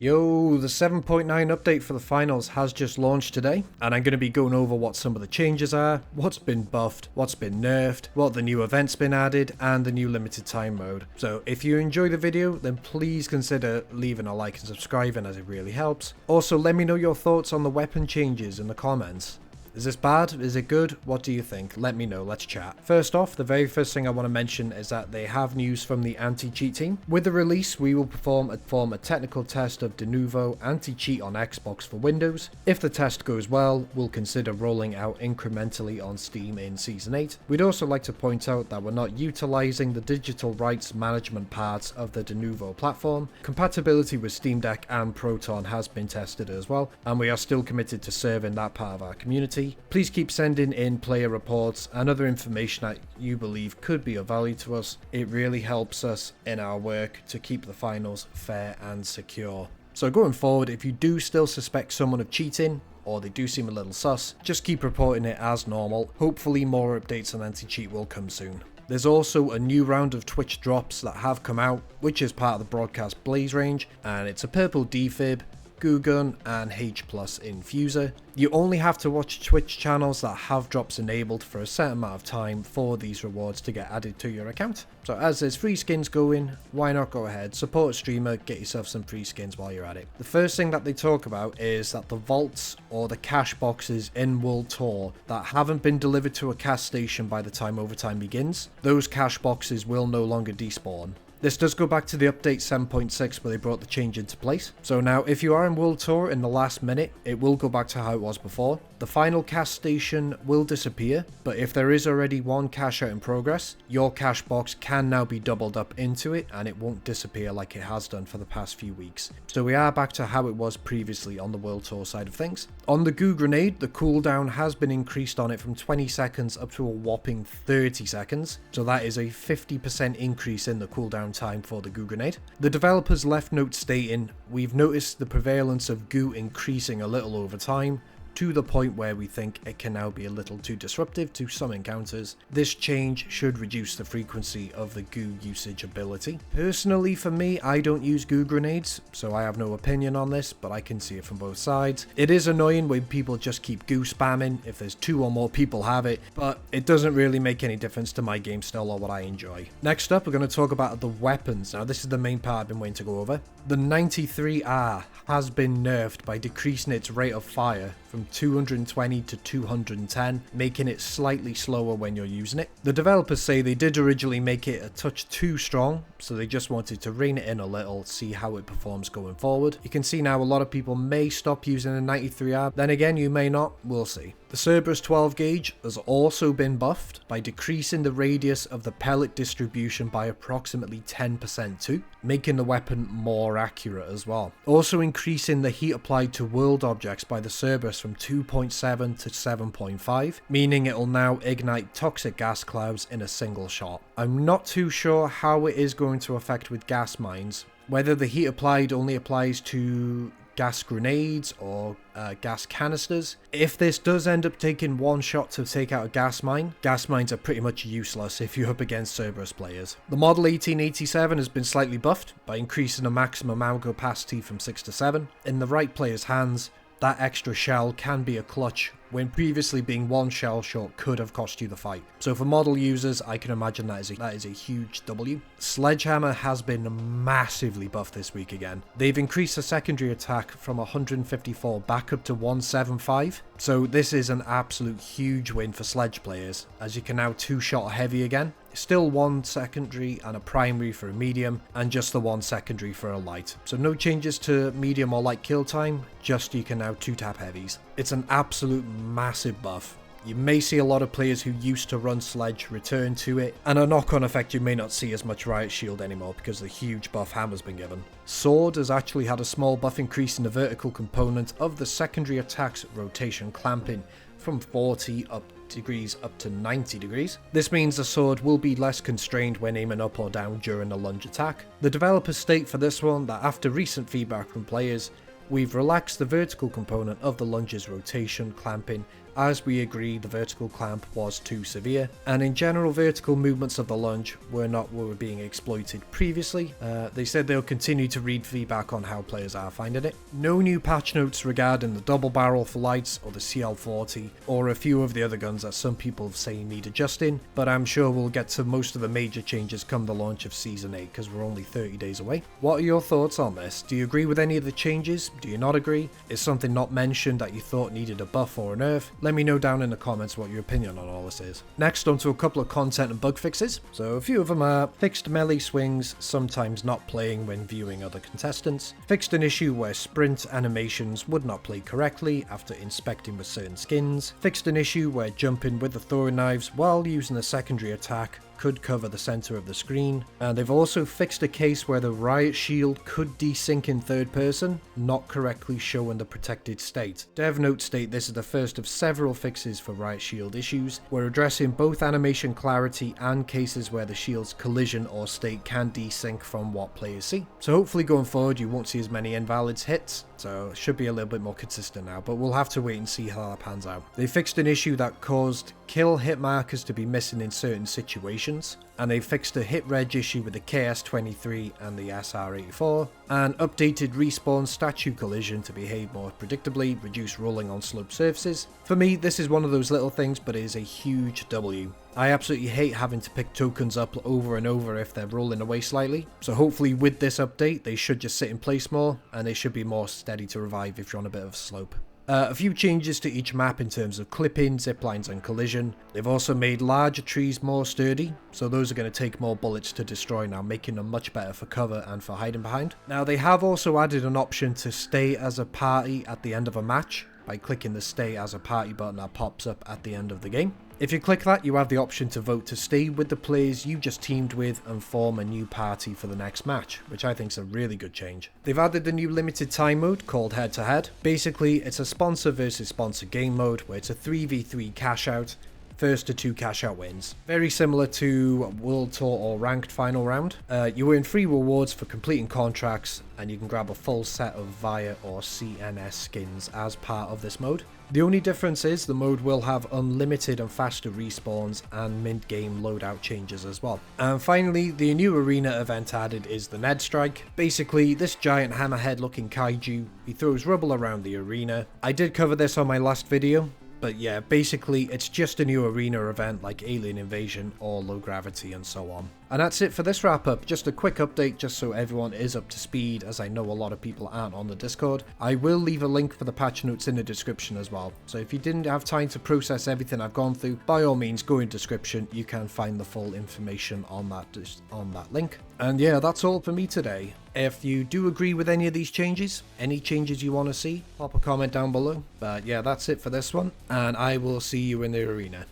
Yo, the 7.9 update for the finals has just launched today, and I'm going to be going over what some of the changes are, what's been buffed, what's been nerfed, what the new event's been added, and the new limited time mode. So if you enjoy the video, then please consider leaving a like and subscribing, as it really helps. Also, let me know your thoughts on the weapon changes in the comments. Is this bad? Is it good? What do you think? Let me know, let's chat. First off, the very first thing I want to mention is that they have news from the AntiCHE team. With the release, we will perform a technical test of de novo AntiCHE on Xbox for Windows. If the test goes well, we'll consider rolling out incrementally on Steam in Season 8. We'd also like to point out that we're not utilizing the digital rights management parts of the de novo platform. Compatibility with Steam Deck and Proton has been tested as well, and we are still committed to serving that part of our community. Please keep sending in player reports and other information that you believe could be of value to us. It really helps us in our work to keep the finals fair and secure. So going forward, if you do still suspect someone of cheating, or they do seem a little sus, just keep reporting it as normal. Hopefully more updates on AntiCHE will come soon. There's also a new round of Twitch drops that have come out, which is part of the Broadcast Blaze range, and it's a purple defib, Goo Gun, and H+ Infuser. You only have to watch Twitch channels that have drops enabled for a set amount of time for these rewards to get added to your account. So as there's free skins going, why not go ahead, support a streamer, get yourself some free skins while you're at it. The first thing that they talk about is that the vaults or the cash boxes in World Tour that haven't been delivered to a cast station by the time overtime begins, those cash boxes will no longer despawn. This does go back to the update 7.6 where they brought the change into place. So now if you are in World Tour in the last minute, it will go back to how it was before. The final cash station will disappear, but if there is already one cash out in progress, your cash box can now be doubled up into it and it won't disappear like it has done for the past few weeks. So we are back to how it was previously on the World Tour side of things. On the Goo Grenade, the cooldown has been increased on it from 20 seconds up to a whopping 30 seconds. So that is a 50% increase in the cooldown time for the Goo Grenade. The developers left notes stating, "We've noticed the prevalence of goo increasing a little over time, to the point where we think it can now be a little too disruptive to some encounters. This change should reduce the frequency of the goo usage ability." Personally, for me, I don't use goo grenades, so I have no opinion on this, but I can see it from both sides. It is annoying when people just keep goo spamming if there's 2 or more people have it, but it doesn't really make any difference to my game style or what I enjoy. Next up, we're going to talk about the weapons. Now, this is the main part I've been waiting to go over. The 93R has been nerfed by decreasing its rate of fire from 220 to 210, making it slightly slower when you're using it. The developers say they did originally make it a touch too strong, so they just wanted to rein it in a little, see how it performs going forward. You can see now a lot of people may stop using the 93R, then again you may not, we'll see. The Cerberus 12 gauge has also been buffed by decreasing the radius of the pellet distribution by approximately 10% too, making the weapon more accurate as well. Also increasing the heat applied to world objects by the Cerberus from 2.7 to 7.5, meaning it will now ignite toxic gas clouds in a single shot. I'm not too sure how it is going to affect with gas mines, whether the heat applied only applies to gas grenades or gas canisters. If this does end up taking one shot to take out a gas mines are pretty much useless if you're up against Cerberus players. The model 1887 has been slightly buffed by increasing the maximum ammo capacity from 6 to 7. In the right player's hands, that extra shell can be a clutch, when previously being one shell short could have cost you the fight. So for model users, I can imagine that is a huge W. Sledgehammer has been massively buffed this week again. They've increased the secondary attack from 154 back up to 175. So this is an absolute huge win for Sledge players, as you can now 2-shot heavy again. Still 1 secondary and a primary for a medium, and just the 1 secondary for a light. So no changes to medium or light kill time, just you can now 2-tap heavies. It's an absolute massive buff. You may see a lot of players who used to run Sledge return to it, and a knock-on effect you may not see as much Riot Shield anymore because the huge buff Hammer's been given. Sword has actually had a small buff increase in the vertical component of the secondary attack's rotation clamping from 40 degrees up to 90 degrees. This means the sword will be less constrained when aiming up or down during a lunge attack. The developers state for this one that after recent feedback from players, we've relaxed the vertical component of the lunge's rotation clamping as we agree the vertical clamp was too severe, and in general vertical movements of the lunge were not what were being exploited previously. They said they'll continue to read feedback on how players are finding it. No new patch notes regarding the double barrel for lights or the CL40 or a few of the other guns that some people have saying need adjusting, but I'm sure we'll get to most of the major changes come the launch of Season 8 because we're only 30 days away. What are your thoughts on this? Do you agree with any of the changes? Do you not agree? Is something not mentioned that you thought needed a buff or a nerf? Let me know down in the comments what your opinion on all this is. Next, onto a couple of content and bug fixes. So a few of them are fixed melee swings, sometimes not playing when viewing other contestants, fixed an issue where sprint animations would not play correctly after inspecting with certain skins, fixed an issue where jumping with the throwing knives while using a secondary attack could cover the center of the screen, and they've also fixed a case where the riot shield could desync in third person, not correctly showing the protected state. Dev notes state this is the first of several fixes for riot shield issues. We're addressing both animation clarity and cases where the shield's collision or state can desync from what players see. So hopefully going forward you won't see as many invalids hits, so it should be a little bit more consistent now, but we'll have to wait and see how that pans out. They fixed an issue that caused kill hit markers to be missing in certain situations, and they fixed a hit reg issue with the KS23 and the SR84, and updated respawn statue collision to behave more predictably, reduce rolling on sloped surfaces. For me, this is one of those little things, but it is a huge W. I absolutely hate having to pick tokens up over and over if they're rolling away slightly, so hopefully with this update they should just sit in place more, and they should be more steady to revive if you're on a bit of a slope. A few changes to each map in terms of clipping, ziplines and collision. They've also made larger trees more sturdy, so those are going to take more bullets to destroy now, making them much better for cover and for hiding behind. Now they have also added an option to stay as a party at the end of a match by clicking the stay as a party button that pops up at the end of the game. If you click that, you have the option to vote to stay with the players you just teamed with and form a new party for the next match, which I think is a really good change. They've added the new limited time mode called Head to Head. Basically, it's a sponsor versus sponsor game mode where it's a 3v3 cash out. First to 2 cash out wins. Very similar to World Tour or Ranked Final Round. You earn free rewards for completing contracts, and you can grab a full set of VIA or CNS skins as part of this mode. The only difference is the mode will have unlimited and faster respawns and mid-game loadout changes as well. And finally, the new arena event added is the Ned Strike. Basically, this giant hammerhead looking kaiju, he throws rubble around the arena. I did cover this on my last video, but yeah, basically it's just a new arena event like Alien Invasion or Low Gravity and so on. And that's it for this wrap up. Just a quick update just so everyone is up to speed, as I know a lot of people aren't on the Discord. I will leave a link for the patch notes in the description as well. So if you didn't have time to process everything I've gone through, by all means go in description. You can find the full information on that link. And yeah, that's all for me today. If you do agree with any of these changes, any changes you want to see, pop a comment down below. But yeah, that's it for this one, and I will see you in the arena.